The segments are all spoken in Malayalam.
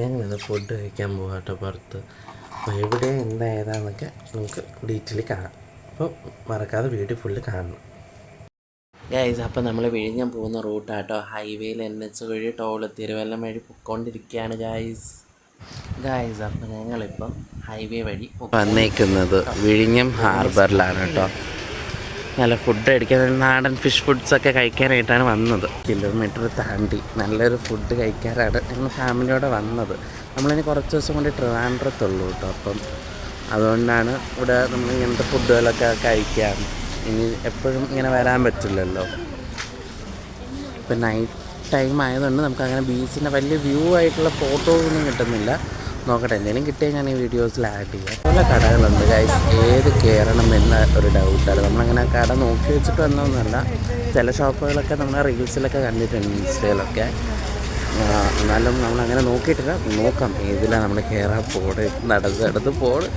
ഞങ്ങളിന്ന് ഫുഡ് കഴിക്കാൻ പോകാം കേട്ടോ പുറത്ത്. അപ്പോൾ എവിടെ എന്താ ഏതാണെന്നൊക്കെ നമുക്ക് ഡീറ്റെയിൽ കാണാം. അപ്പോൾ മറക്കാതെ വീഡിയോ ഫുള്ള് കാണണം ഗൈസ്. അപ്പോൾ നമ്മൾ വിഴിഞ്ഞം പോകുന്ന റൂട്ടാട്ടോ. ഹൈവേയിൽ NH വഴി തിരുവല്ലം വഴി പൊയ്ക്കൊണ്ടിരിക്കുകയാണ് ഗൈസ്. അപ്പോൾ ഞങ്ങളിപ്പം ഹൈവേ വഴി വന്നേക്കുന്നത് വിഴിഞ്ഞം ഹാർബറിലാണ് കേട്ടോ. നല്ല ഫുഡ് കഴിക്കാൻ, നാടൻ ഫിഷ് ഫുഡ്സൊക്കെ കഴിക്കാനായിട്ടാണ് വന്നത്. കിലോമീറ്റർ താണ്ടി നല്ലൊരു ഫുഡ് കഴിക്കാനാണ് ഞങ്ങൾ ഫാമിലിയോടെ വന്നത്. നമ്മളിനി കുറച്ച് ദിവസം കൊണ്ട് ട്രിവാൻഡ്രത്തുള്ളൂ കേട്ടോ. അപ്പം അതുകൊണ്ടാണ് ഇവിടെ നമ്മൾ ഇങ്ങനത്തെ ഫുഡുകളൊക്കെ കഴിക്കാം. ഇനി എപ്പോഴും ഇങ്ങനെ വരാൻ പറ്റില്ലല്ലോ. ഇപ്പം നൈറ്റ് ടൈം ആയതുകൊണ്ട് നമുക്കങ്ങനെ ബീച്ചിൻ്റെ വലിയ വ്യൂ ആയിട്ടുള്ള ഫോട്ടോസൊന്നും കിട്ടുന്നില്ല. നോക്കട്ടെ, എന്തെങ്കിലും കിട്ടിയാൽ ഞാൻ ഈ വീഡിയോസിൽ ആഡ് ചെയ്യാം. പല കടകളുണ്ട് ഗൈസ്. ഏത് കയറണം എന്ന ഒരു ഡൗട്ടാണ്. നമ്മളങ്ങനെ കട നോക്കി വെച്ചിട്ട് വന്നതൊന്നുമല്ല. ചില ഷോപ്പുകളൊക്കെ നമ്മൾ റീൽസിലൊക്കെ കണ്ടിട്ടുണ്ട്, ഇൻസ്റ്റയിലൊക്കെ. എന്നാലും നമ്മളങ്ങനെ നോക്കിയിട്ടില്ല. നോക്കാം ഏതിലാണ് നമ്മൾ കയറാൻ പോണ്, നടന്ന് പോണ്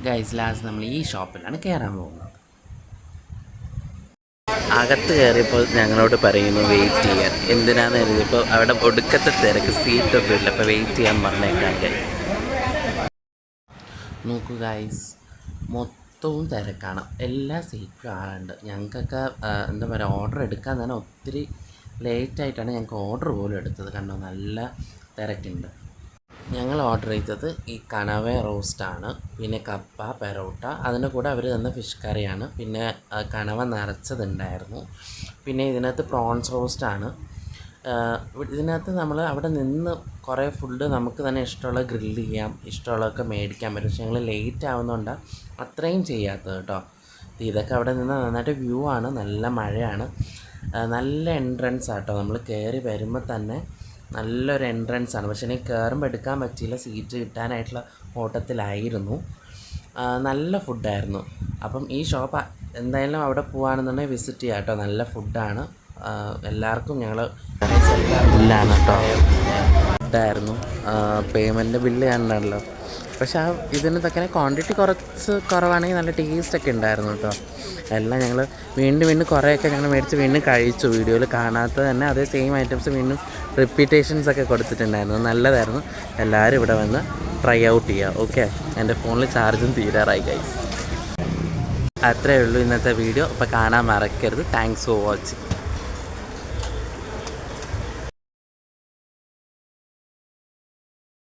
ഗൈസ്. ലാസ്റ്റ് നമ്മൾ ഈ ഷോപ്പിലാണ് കയറാൻ പോകുന്നത്. അകത്ത് കയറിയപ്പോൾ ഞങ്ങളോട് പറയുന്നു വെയിറ്റ് ചെയ്യാൻ. എന്തിനാണെന്ന് എഴുതിയപ്പോൾ അവിടെ ഒടുക്കത്തെ തിരക്ക്, സീറ്റൊന്നുമില്ല. അപ്പോൾ വെയിറ്റ് ചെയ്യാൻ പറഞ്ഞേക്കാൻ. നോക്കൂ ഗൈസ്, മൊത്തവും തിരക്കാണ്. എല്ലാ സീറ്റിലും ആളുണ്ട്. ഞങ്ങൾക്കൊക്കെ എന്താ പറയുക, ഓർഡർ എടുക്കാൻ തന്നെ ഒത്തിരി ലേറ്റായിട്ടാണ് ഞങ്ങൾക്ക് ഓർഡർ പോലും എടുത്തത്. കണ്ടോ, നല്ല തിരക്കുണ്ട്. ഞങ്ങൾ ഓർഡർ ചെയ്തത് ഈ കണവ റോസ്റ്റാണ്, പിന്നെ കപ്പ പെറോട്ട, അതിൻ്റെ കൂടെ അവർ തന്ന ഫിഷ് കറിയാണ്, പിന്നെ കണവ നിറച്ചതുണ്ടായിരുന്നു, പിന്നെ ഇതിനകത്ത് പ്രോൺസ് റോസ്റ്റാണ്. ഇതിനകത്ത് നമ്മൾ അവിടെ നിന്ന് കുറേ ഫുഡ് നമുക്ക് തന്നെ ഇഷ്ടമുള്ള ഗ്രില്ല് ചെയ്യാം, ഇഷ്ടമുള്ളതൊക്കെ മേടിക്കാൻ പറ്റും. പക്ഷേ ഞങ്ങൾ ലേറ്റ് ആവുന്നതുകൊണ്ടാണ് അത്രയും ചെയ്യാത്തത് കേട്ടോ. ഇതൊക്കെ അവിടെ നിന്ന് നന്നായിട്ട് വ്യൂ ആണ്. നല്ല മഴയാണ്. നല്ല എൻട്രൻസ് ആട്ടോ. നമ്മൾ കയറി വരുമ്പോൾ തന്നെ നല്ലൊരു എൻട്രൻസ് ആണ്. പക്ഷേ എനിക്ക് കയറുമ്പോൾ എടുക്കാൻ പറ്റിയില്ല, സീറ്റ് കിട്ടാനായിട്ടുള്ള ഓട്ടത്തിലായിരുന്നു. നല്ല ഫുഡായിരുന്നു. അപ്പം ഈ ഷോപ്പ് എന്തായാലും അവിടെ പോകുകയാണെന്നുണ്ടെങ്കിൽ വിസിറ്റ് ചെയ്യാം കേട്ടോ. നല്ല ഫുഡാണ്. എല്ലാവർക്കും ഞങ്ങൾ ബില്ലാണ് കേട്ടോ. ഫുഡായിരുന്നു. പേയ്മെൻറ്റ് ബില്ല് ചെയ്യാനുണ്ടല്ലോ. പക്ഷേ ഇതിന് തക്കനെ ക്വാണ്ടിറ്റി കുറച്ച് കുറവാണെങ്കിൽ നല്ല ടേസ്റ്റൊക്കെ ഉണ്ടായിരുന്നു കേട്ടോ. എല്ലാം ഞങ്ങൾ വീണ്ടും കുറേയൊക്കെ ഞങ്ങൾ മേടിച്ച് വീണ്ടും കഴിച്ചു. വീഡിയോയിൽ കാണാത്തത് തന്നെ അതേ സെയിം ഐറ്റംസ് വീണ്ടും റിപ്പീറ്റേഷൻസൊക്കെ കൊടുത്തിട്ടുണ്ടായിരുന്നു. നല്ലതായിരുന്നു. എല്ലാവരും ഇവിടെ വന്ന് ട്രൈ ഔട്ട് ചെയ്യുക. ഓക്കെ, എൻ്റെ ഫോണിൽ ചാർജും തീരാറായി ഗൈസ്. അത്രയേ ഉള്ളൂ ഇന്നത്തെ വീഡിയോ. അപ്പോൾ കാണാൻ മറക്കരുത്. Thanks for watching.